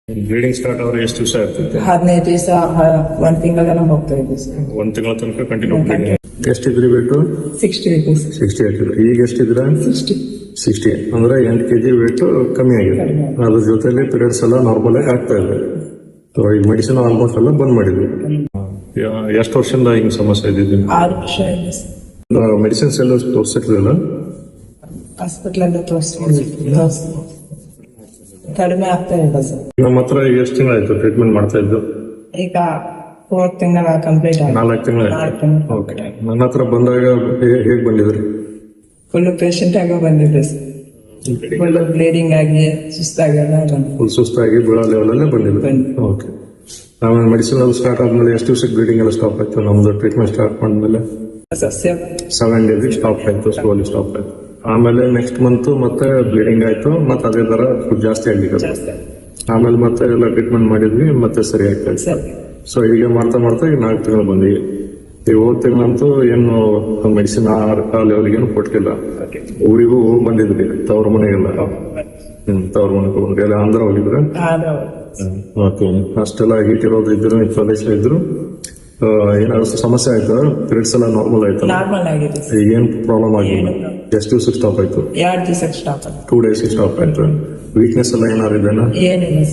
Bleeding start ಆದ್ರೆ ಎಷ್ಟು ದಿವಸ ಇರ್ತೈತೆ? 15 ದಿವಸ, 1 ತಿಂಗಳ ಹೋಗ್ತಾ ಇದೆ ಸರ್. 1 ತಿಂಗಳ ತನಕ ಕಂಟಿನ್ಯೂ ಬ್ಲೀಡಿಂಗ್. ಎಷ್ಟಿದ್ರಿ ವೇಟು? 60 rupees. 60 ಆಗಿದ್ರು. ಈಗ ಎಷ್ಟಿದ್ರ? 60 ಅಂದ್ರೆ 8 kg ವೇಟ್ ಕಮ್ಮಿ ಆಗಿದೆ. ಅದ್ರ ಜೊತೆಲಿ ಪೀರಿಯಡ್ಸ್ ಎಲ್ಲ ನಾರ್ಮಲ್ ಆಗಿ ಆಗ್ತಾ ಇದೆ. ಈ ಮೆಡಿಸಿನ್ ಆಲ್ಮೋಸ್ಟ್ ಎಲ್ಲ ಬಂದ್ ಮಾಡಿದ್ವಿ. ಎಷ್ಟು ವರ್ಷದಿಂದ ಹಿಂಗ್ ಸಮಸ್ಯೆ ಇದ್ದಿದ್ದು? 6 ವರ್ಷ ಇದೆ ಸರ್. ಮೆಡಿಸಿನ್ಸ್ ಎಲ್ಲ ತೋರ್ಸಿರ್ಲಿಲ್ಲ? ಹಾಸ್ಪಿಟಲ್ ಎಲ್ಲ ಕಡಿಮೆ ಆಗ್ತಾ ಇಲ್ಲ ಸರ್. ನಮ್ಮ ಹತ್ರ ಎಷ್ಟು ತಿಂಗಳಾಯ್ತು ಟ್ರೀಟ್ಮೆಂಟ್ ಮಾಡ್ತಾ ಇದ್ದು? ಈಗ 4 ತಿಂಗಳ ಕಂಪ್ಲೀಟ್ ಆಗಿದೆ. 4 ತಿಂಗಳ. ಓಕೆ. ನನ್ನ ಹತ್ರ ಬಂದಾಗ ಹೇಗ್ ಬಂದಿದ್ರಿ? ಫುಲ್ ಪೇಷಂಟ್ ಆಗಿ ಬಂದಿದೆ ಸರ್. ಫುಲ್ ಬ್ಲೀಡಿಂಗ್ ಆಗಿ ಸುಸ್ತಾಗೆಲ್ಲ ಫುಲ್ ಸುಸ್ತಾಗಿ ಬೀಳೋ ಲೆವೆಲ್ ಅಲ್ಲೇ ಬಂದಿದ್ರಿ. ಓಕೆ. ಆಮೇಲೆ ಮೆಡಿಸಿನ್ ಎಲ್ಲ ಸ್ಟಾರ್ಟ್ ಆದ್ಮೇಲೆ ಎಷ್ಟು ದಿವಸಕ್ಕೆ ಬ್ಲೀಡಿಂಗ್ ಎಲ್ಲ ಸ್ಟಾಪ್ ಆಯ್ತು? ನಮ್ದು ಟ್ರೀಟ್ಮೆಂಟ್ ಸ್ಟಾರ್ಟ್ ಮಾಡಿದ್ಮೇಲೆ 7 ಡೇಸ್ ಸ್ಟಾಪ್ ಆಯ್ತು, ಸ್ಲೋಲಿ ಸ್ಟಾಪ್ ಆಯ್ತು. ಆಮೇಲೆ ನೆಕ್ಸ್ಟ್ ಮಂತ್ ಮತ್ತೆ ಬ್ಲೀಡಿಂಗ್ ಆಯ್ತು, ಮತ್ತೆ ಅದೇ ತರ ಜಾಸ್ತಿ ಆಗಿತ್ತು. ಆಮೇಲೆ ಮತ್ತೆ ಎಲ್ಲ ಟ್ರೀಟ್ಮೆಂಟ್ ಮಾಡಿದ್ವಿ, ಮತ್ತೆ ಸರಿ ಆಗ್ತಾ ಇತ್ತು. ಸೊ ಹೀಗೆ ಮಾಡ್ತಾ ಮಾಡ್ತಾ ಈಗ 4 ತಿಂಗಳು ಬಂದಿವಿ. ಈ ಹೋದ ತಿಂಗಳಂತೂ ಏನು ಮೆಡಿಸಿನ್ ಆ ಲೆವೆಲ್ಗೆ ಏನು ಕೊಟ್ಟಿಲ್ಲ. ಊರಿಗೂ ಹೋಗಿ ಬಂದಿದ್ವಿ, ತವ್ರ ಮನೆಗೆಲ್ಲ. ತವ್ರ ಮನೆಗೆ ಹೋಗಿಲ್ಲ, ಆಂಧ್ರ ಹೋಗಿದ್ರೆ. ಅಷ್ಟೆಲ್ಲ ಹೀಟ್ ಇರೋದು ಇದ್ರು, ಪ್ರದೇಶ ಇದ್ರು. ಏನಾದ್ರು ಸಮಸ್ಯೆ ಆಯ್ತು? ಪೀರಿಯಡ್ಸ್ ಎಲ್ಲ ನಾರ್ಮಲ್ ಆಯ್ತು? ನಾರ್ಮಲ್ ಆಗಿದೆ. ಏನ್ ಪ್ರಾಬ್ಲಮ್ ಆಗಿಲ್ಲ? ಎಷ್ಟು ದಿವಸಕ್ಕೆ ಸ್ಟಾಪ್ ಆಯ್ತು? 2 ದಿವಸಕ್ಕೆ ಸ್ಟಾಪ್ ಆಯ್ತು. 2 ಡೇಸ್ ಸ್ಟಾಪ್ ಆಯ್ತು. ವೀಕ್ನೆಸ್ ಎಲ್ಲ ಏನಾರು ಇದೆನಾ? ಏನಿಲ್ಲ.